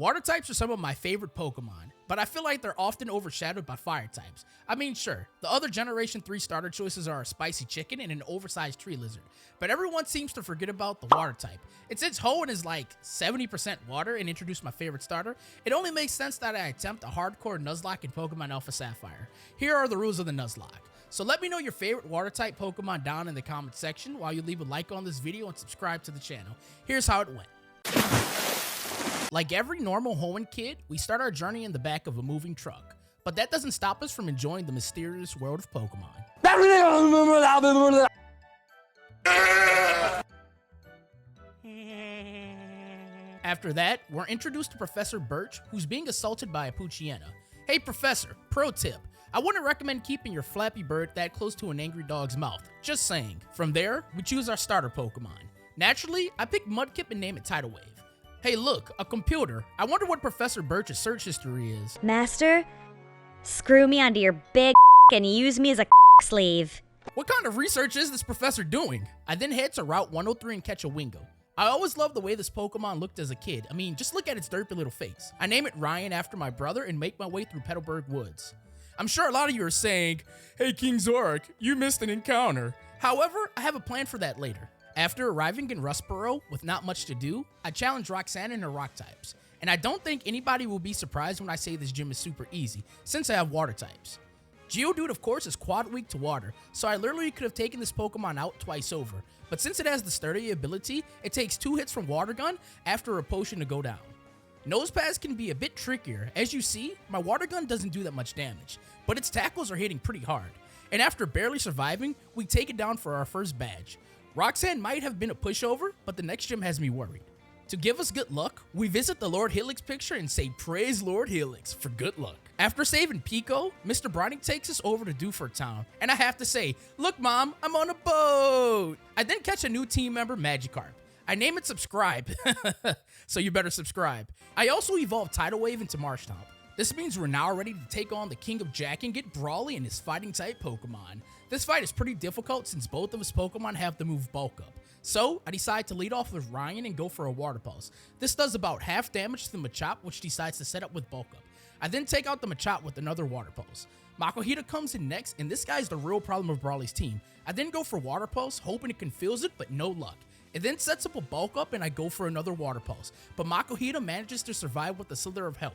Water types are some of my favorite Pokemon, but I feel like they're often overshadowed by fire types. I mean, sure, the other Generation 3 starter choices are a spicy chicken and an oversized tree lizard, but everyone seems to forget about the water type. And since Hoenn is like 70% water and introduced my favorite starter, it only makes sense that I attempt a hardcore Nuzlocke in Pokemon Alpha Sapphire. Here are the rules of the Nuzlocke. So let me know your favorite water type Pokemon down in the comment section while you leave a like on this video and subscribe to the channel. Here's how it went. Like every normal Hoenn kid, we start our journey in the back of a moving truck. But that doesn't stop us from enjoying the mysterious world of Pokemon. After that, we're introduced to Professor Birch, who's being assaulted by a Poochyena. Hey Professor, pro tip, I wouldn't recommend keeping your Flappy Bird that close to an angry dog's mouth, just saying. From there, we choose our starter Pokemon. Naturally, I pick Mudkip and name it Tidal Wave. Hey look, a computer. I wonder what Professor Birch's search history is. Master, screw me onto your big and use me as a sleeve. What kind of research is this professor doing? I then head to Route 103 and catch a Wingo. I always loved the way this Pokemon looked as a kid. I mean, just look at its derpy little face. I name it Ryan after my brother and make my way through Petalburg Woods. I'm sure a lot of you are saying, hey King Zorak, you missed an encounter. However, I have a plan for that later. After arriving in Rustboro with not much to do, I challenge ROXANNE in her rock types. And I don't think anybody will be surprised when I say this gym is super easy, since I have water types. Geodude of course is quad weak to water, so I literally could have taken this Pokemon out twice over, but since it has the sturdy ability, it takes 2 hits from Water Gun after a potion to go down. Nosepass can be a bit trickier. As you see, my Water Gun doesn't do that much damage, but its tackles are hitting pretty hard. And after barely surviving, we take it down for our first badge. ROXANNE might have been a pushover, but the next gym has me worried. To give us good luck, we visit the Lord Helix picture and say praise Lord Helix for good luck. After saving Pico, Mr. Browning takes us over to Dewford Town, and I have to say, look mom, I'm on a boat! I then catch a new team member, Magikarp. I name it Subscribe, so you better subscribe. I also evolve Tidal Wave into Marshtomp. This means we're now ready to take on the King of Jack and get Brawly and his fighting type Pokemon. This fight is pretty difficult since both of his Pokemon have the move Bulk Up. So, I decide to lead off with Ryan and go for a Water Pulse. This does about half damage to the Machop, which decides to set up with Bulk Up. I then take out the Machop with another Water Pulse. Makuhita comes in next, and this guy's the real problem of Brawly's team. I then go for Water Pulse, hoping it confuse it, but no luck. It then sets up a Bulk Up, and I go for another Water Pulse, but Makuhita manages to survive with a Slither of Health.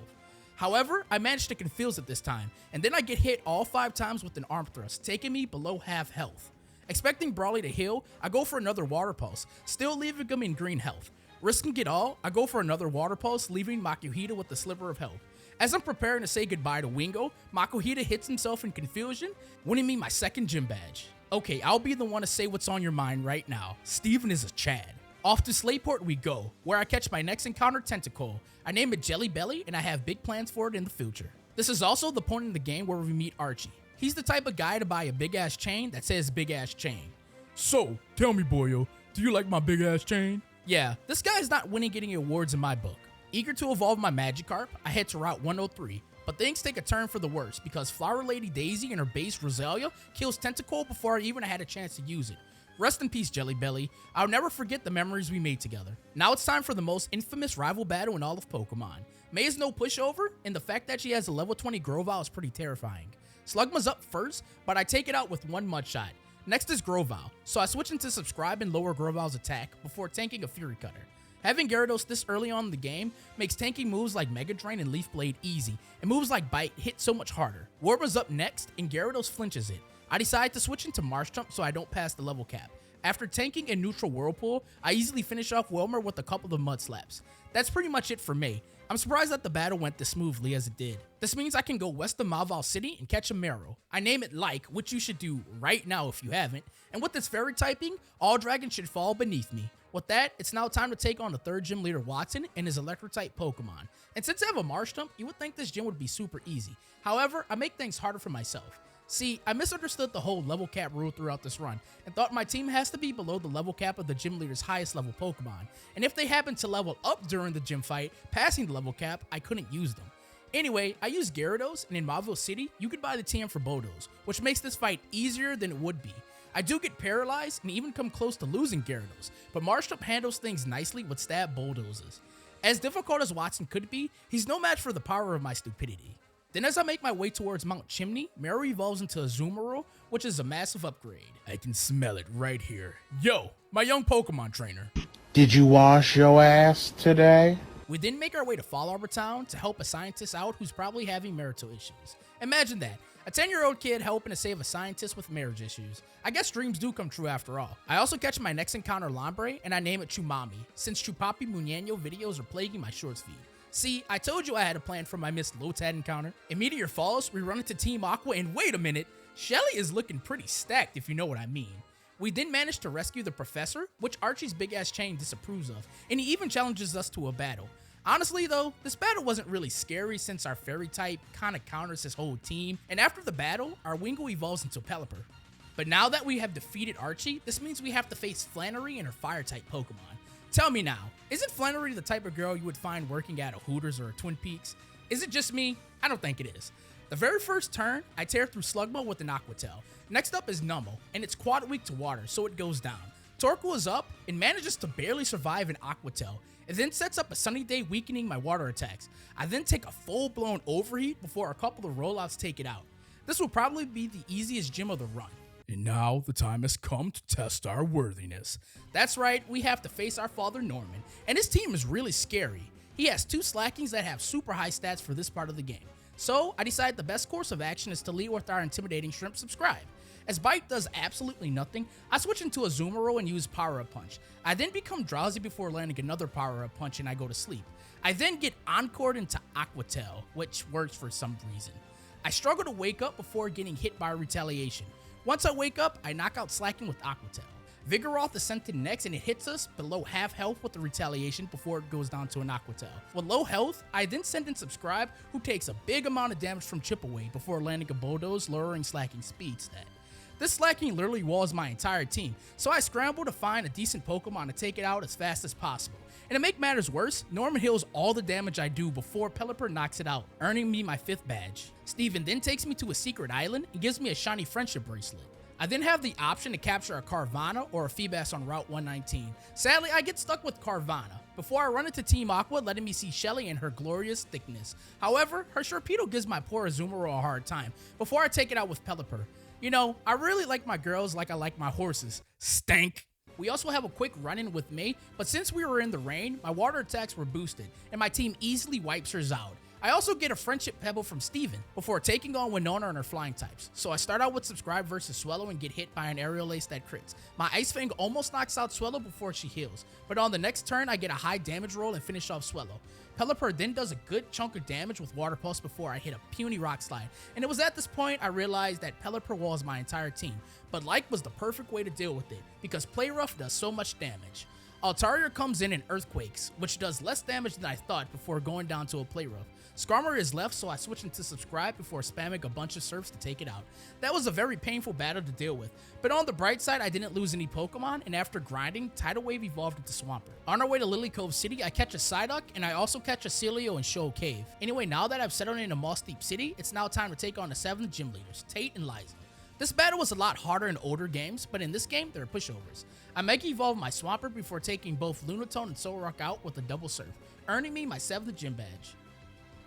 However, I managed to confuse it this time, and then I get hit all 5 times with an Arm Thrust, taking me below half health. Expecting Brawly to heal, I go for another Water Pulse, still leaving him in green health. Risking it all, I go for another Water Pulse, leaving Makuhita with the Sliver of Health. As I'm preparing to say goodbye to Wingo, Makuhita hits himself in confusion, winning me my second gym badge. Okay, I'll be the one to say what's on your mind right now. Steven is a Chad. Off to Slayport we go, where I catch my next encounter, Tentacool. I name it Jelly Belly, and I have big plans for it in the future. This is also the point in the game where we meet Archie. He's the type of guy to buy a big-ass chain that says big-ass chain. So, tell me boyo, do you like my big-ass chain? Yeah, this guy's not winning any awards in my book. Eager to evolve my Magikarp, I head to Route 103, but things take a turn for the worse because Flower Lady Daisy and her base Roselia kills Tentacool before I even had a chance to use it. Rest in peace, Jelly Belly. I'll never forget the memories we made together. Now it's time for the most infamous rival battle in all of Pokemon. May is no pushover, and the fact that she has a level 20 Grovyle is pretty terrifying. Slugma's up first, but I take it out with one mud shot. Next is Grovyle, so I switch into Subscribe and lower Grovyle's attack before tanking a Fury Cutter. Having Gyarados this early on in the game makes tanking moves like Mega Drain and Leaf Blade easy, and moves like Bite hit so much harder. Warma's up next, and Gyarados flinches it. I decide to switch into Marshtomp so I don't pass the level cap. After tanking a neutral Whirlpool, I easily finish off Wilmer with a couple of Mud Slaps. That's pretty much it for me. I'm surprised that the battle went this smoothly as it did. This means I can go west of Malval City and catch a Marrow. I name it Like, which you should do right now if you haven't, and with this fairy typing, all dragons should fall beneath me. With that, it's now time to take on the 3rd gym leader Watson and his electric-type Pokemon. And since I have a Marshtomp, you would think this gym would be super easy. However, I make things harder for myself. See, I misunderstood the whole level cap rule throughout this run, and thought my team has to be below the level cap of the gym leader's highest level Pokemon, and if they happen to level up during the gym fight, passing the level cap, I couldn't use them. Anyway, I used Gyarados, and in Malval City, you could buy the TM for Bodos, which makes this fight easier than it would be. I do get paralyzed and even come close to losing Gyarados, but Marshtomp handles things nicely with stab bulldozes. As difficult as Watson could be, he's no match for the power of my stupidity. Then as I make my way towards Mount Chimney, Mary evolves into a Azumarill, which is a massive upgrade. I can smell it right here. Yo, my young Pokemon trainer. Did you wash your ass today? We then make our way to Fall Arbor Town to help a scientist out who's probably having marital issues. Imagine that, a 10-year-old kid helping to save a scientist with marriage issues. I guess dreams do come true after all. I also catch my next encounter Lombre, and I name it Chumami, since Chupapi Muñeño videos are plaguing my shorts feed. See, I told you I had a plan for my missed Lotad encounter. In Meteor Falls, we run into Team Aqua, and wait a minute, Shelly is looking pretty stacked if you know what I mean. We then manage to rescue the professor, which Archie's big-ass chain disapproves of, and he even challenges us to a battle. Honestly though, this battle wasn't really scary since our fairy type kinda counters his whole team, and after the battle, our Wingull evolves into Pelipper. But now that we have defeated Archie, this means we have to face Flannery and her fire type Pokemon. Tell me now, isn't Flannery the type of girl you would find working at a Hooters or a Twin Peaks? Is it just me? I don't think it is. The very first turn, I tear through Slugma with an Aqua Tail. Next up is Numel, and it's quad weak to water, so it goes down. Torkoal is up and manages to barely survive an Aqua Tail. It then sets up a Sunny Day weakening my water attacks. I then take a full-blown overheat before a couple of rollouts take it out. This will probably be the easiest gym of the run. And now the time has come to test our worthiness. That's right, we have to face our father Norman, and his team is really scary. He has 2 Slackings that have super high stats for this part of the game. So I decided the best course of action is to lead with our intimidating shrimp subscribe. As Bite does absolutely nothing, I switch into a Azumarill and use Power Up Punch. I then become drowsy before landing another Power Up Punch and I go to sleep. I then get encored into Aqua Tail, which works for some reason. I struggle to wake up before getting hit by retaliation. Once I wake up, I knock out Slacking with Aqua Tail. Vigoroth is sent in next and it hits us below half health with the retaliation before it goes down to an Aqua Tail. With low health, I then send in Subscribe, who takes a big amount of damage from Chip Away before landing a Bulldoze, lowering Slacking speed stat. This Slacking literally walls my entire team, so I scramble to find a decent Pokemon to take it out as fast as possible. And to make matters worse, Norman heals all the damage I do before Pelipper knocks it out, earning me my 5th badge. Steven then takes me to a secret island and gives me a shiny friendship bracelet. I then have the option to capture a Carvanha or a Phoebus on Route 119. Sadly, I get stuck with Carvanha before I run into Team Aqua, letting me see Shelly and her glorious thickness. However, her Sharpedo gives my poor Azumarill a hard time before I take it out with Pelipper. You know, I really like my girls like I like my horses. Stank. We also have a quick run-in with me, but since we were in the rain, my water attacks were boosted, and my team easily wipes hers out. I also get a Friendship Pebble from Steven before taking on Winona and her flying types. So I start out with Subscribe versus Swellow and get hit by an Aerial Ace that crits. My Ice Fang almost knocks out Swellow before she heals, but on the next turn I get a high damage roll and finish off Swellow. Pelipper then does a good chunk of damage with Water Pulse before I hit a puny Rock Slide, and it was at this point I realized that Pelipper walls my entire team, but Like was the perfect way to deal with it, because Play Rough does so much damage. Altaria comes in and Earthquakes, which does less damage than I thought before going down to a Play Rough. Skarmory is left, so I switch into Subscribe before spamming a bunch of Surfs to take it out. That was a very painful battle to deal with, but on the bright side, I didn't lose any Pokemon, and after grinding, Tidal Wave evolved into Swampert. On our way to Lily Cove City, I catch a Psyduck, and I also catch a Celio in Shoal Cave. Anyway, now that I've settled in a Moss Deep City, it's now time to take on the 7 gym leaders, Tate and Liza. This battle was a lot harder in older games, but in this game, there are pushovers. I Mega Evolve my Swampert before taking both Lunatone and Solrock out with a double Surf, earning me my 7th gym badge.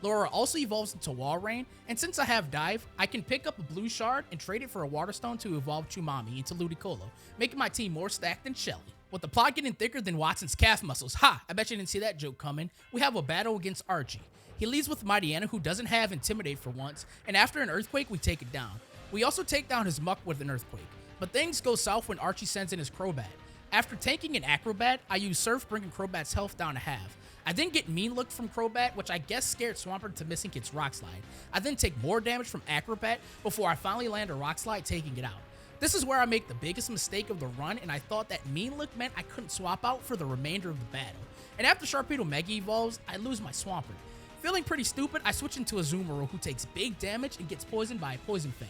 Laura also evolves into Walrein, and since I have Dive, I can pick up a Blue Shard and trade it for a Water Stone to evolve Chumami into Ludicolo, making my team more stacked than Shelly. With the plot getting thicker than Watson's calf muscles, ha! I bet you didn't see that joke coming. We have a battle against Archie. He leads with Mightyena, who doesn't have Intimidate for once, and after an Earthquake, we take it down. We also take down his Muck with an Earthquake, but things go south when Archie sends in his Crobat. After tanking an Acrobat, I use Surf, bringing Crobat's health down to half. I then get Mean Look from Crobat, which I guess scared Swampert to missing its Rock Slide. I then take more damage from Acrobat before I finally land a Rock Slide, taking it out. This is where I make the biggest mistake of the run, and I thought that Mean Look meant I couldn't swap out for the remainder of the battle. And after Sharpedo Mega Evolves, I lose my Swampert. Feeling pretty stupid, I switch into a Azumarill, who takes big damage and gets poisoned by a Poison Fang,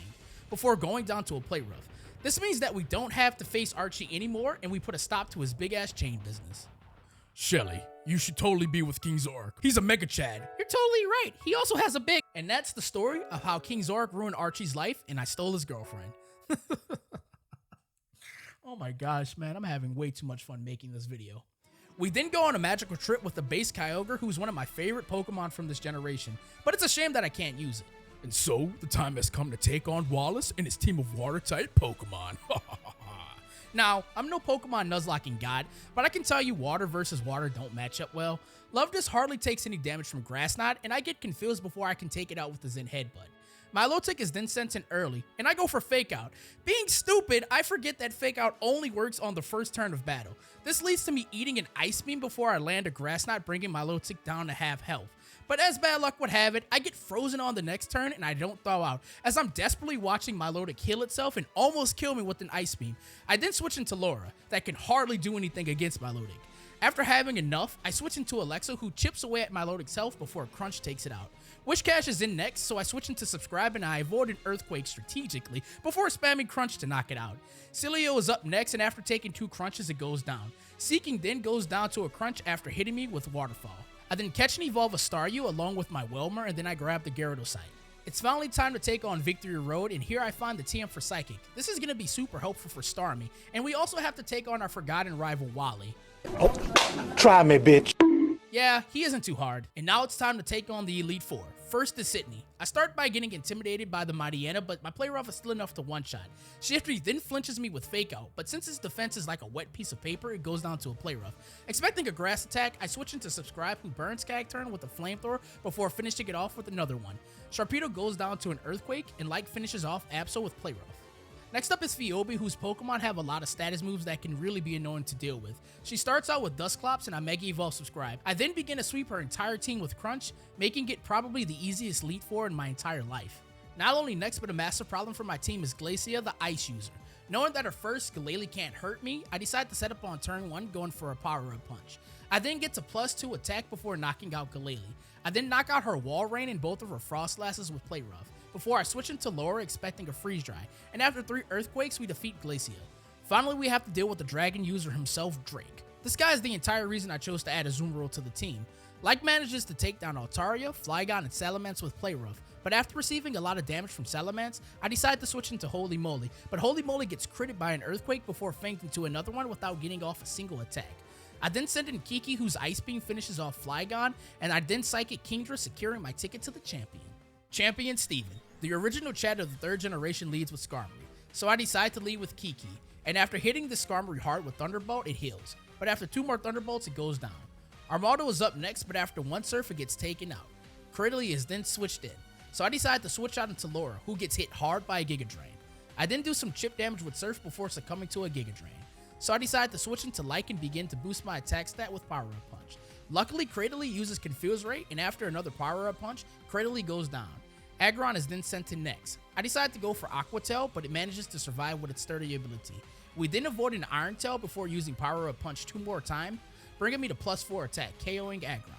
before going down to a Play Rough. This means that we don't have to face Archie anymore, and we put a stop to his big-ass chain business. Shelly, you should totally be with King Zork. He's a Mega Chad. You're totally right. He also has a big... And that's the story of how King Zork ruined Archie's life, and I stole his girlfriend. Oh my gosh, man. I'm having way too much fun making this video. We then go on a magical trip with the base Kyogre, who's one of my favorite Pokemon from this generation, but it's a shame that I can't use it. And so, the time has come to take on Wallace and his team of water-type Pokemon. Now, I'm no Pokemon Nuzlocking god, but I can tell you water versus water don't match up well. Lovedas hardly takes any damage from Grass Knot, and I get confused before I can take it out with the Zen Headbutt. My Milotic is then sent in early, and I go for Fake Out. Being stupid, I forget that Fake Out only works on the first turn of battle. This leads to me eating an Ice Beam before I land a Grass Knot, bringing my Milotic down to half health. But as bad luck would have it, I get frozen on the next turn and I don't thaw out, as I'm desperately watching my Milotic heal itself and almost kill me with an Ice Beam. I then switch into Laura, that can hardly do anything against my Milotic. After having enough, I switch into Alexa, who chips away at my Milotic's health before Crunch takes it out. Wishcash is in next, so I switch into Subscribe and I avoid an Earthquake strategically before spamming Crunch to knock it out. Cilio is up next, and after taking 2 crunches, it goes down. Seeking then goes down to a crunch after hitting me with Waterfall. I then catch and evolve a Staryu along with my Welmer, and then I grab the Gyarados. It's finally time to take on Victory Road, and here I find the TM for Psychic. This is going to be super helpful for Starmie, and we also have to take on our forgotten rival Wally. Oh, try me, bitch. Yeah, he isn't too hard. And now it's time to take on the Elite Four. First is Sydney. I start by getting intimidated by the Mighty Anna, but my play rough is still enough to one-shot. Shiftry then flinches me with Fake Out, but since his defense is like a wet piece of paper, it goes down to a play rough. Expecting a grass attack, I switch into Subscribe, who burns Cacturn with a Flamethrower before finishing it off with another one. Sharpedo goes down to an Earthquake, and Like finishes off Absol with play rough. Next up is Phoebe, whose Pokemon have a lot of status moves that can really be annoying to deal with. She starts out with Dusclops and I Mega Evolve Subscribe. I then begin to sweep her entire team with Crunch, making it probably the easiest Elite Four in my entire life. Not only next, but a massive problem for my team is Glacia, the Ice user. Knowing that her first Glalie can't hurt me, I decide to set up on turn 1 going for a Power Up Punch. I then get to +2 attack before knocking out Glalie. I then knock out her Wall Rain and both of her Frost Lasses with Play Rough, before I switch into Laura expecting a Freeze Dry, and after 3 Earthquakes we defeat Glacia. Finally, we have to deal with the Dragon user himself, Drake. This guy is the entire reason I chose to add a Azumarill to the team. Like manages to take down Altaria, Flygon, and Salamence with Play Rough, but after receiving a lot of damage from Salamence, I decide to switch into Holy Moly, but Holy Moly gets critted by an Earthquake before fainting into another one without getting off a single attack. I then send in Kiki, whose Ice Beam finishes off Flygon, and I then Psychic Kingdra, securing my ticket to the champion. Champion Steven. The original chat of the 3rd generation leads with Skarmory, so I decide to lead with Kiki, and after hitting the Skarmory hard with Thunderbolt, it heals, but after 2 more Thunderbolts, it goes down. Armaldo is up next, but after 1 Surf, it gets taken out. Cradily is then switched in, so I decide to switch out into Laura, who gets hit hard by a Giga Drain. I then do some chip damage with Surf before succumbing to a Giga Drain, so I decide to switch into Like and begin to boost my attack stat with Power Up Punch. Luckily, Cradily uses Confuse Ray, and after another Power Up Punch, Cradily goes down. Aggron is then sent in next. I decide to go for Aqua Tail, but it manages to survive with its sturdy ability. We then avoid an Iron Tail before using Power Up Punch 2 more times, bringing me to +4 attack, KOing Aggron.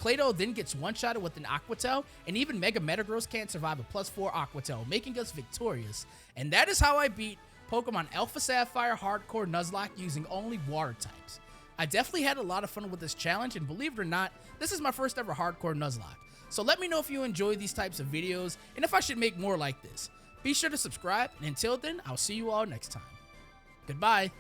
Clado then gets one-shotted with an Aqua Tail, and even Mega Metagross can't survive a +4 Aqua Tail, making us victorious. And that is how I beat Pokemon Alpha Sapphire Hardcore Nuzlocke using only water types. I definitely had a lot of fun with this challenge, and believe it or not, this is my first ever Hardcore Nuzlocke. So let me know if you enjoy these types of videos and if I should make more like this. Be sure to subscribe, and until then, I'll see you all next time. Goodbye.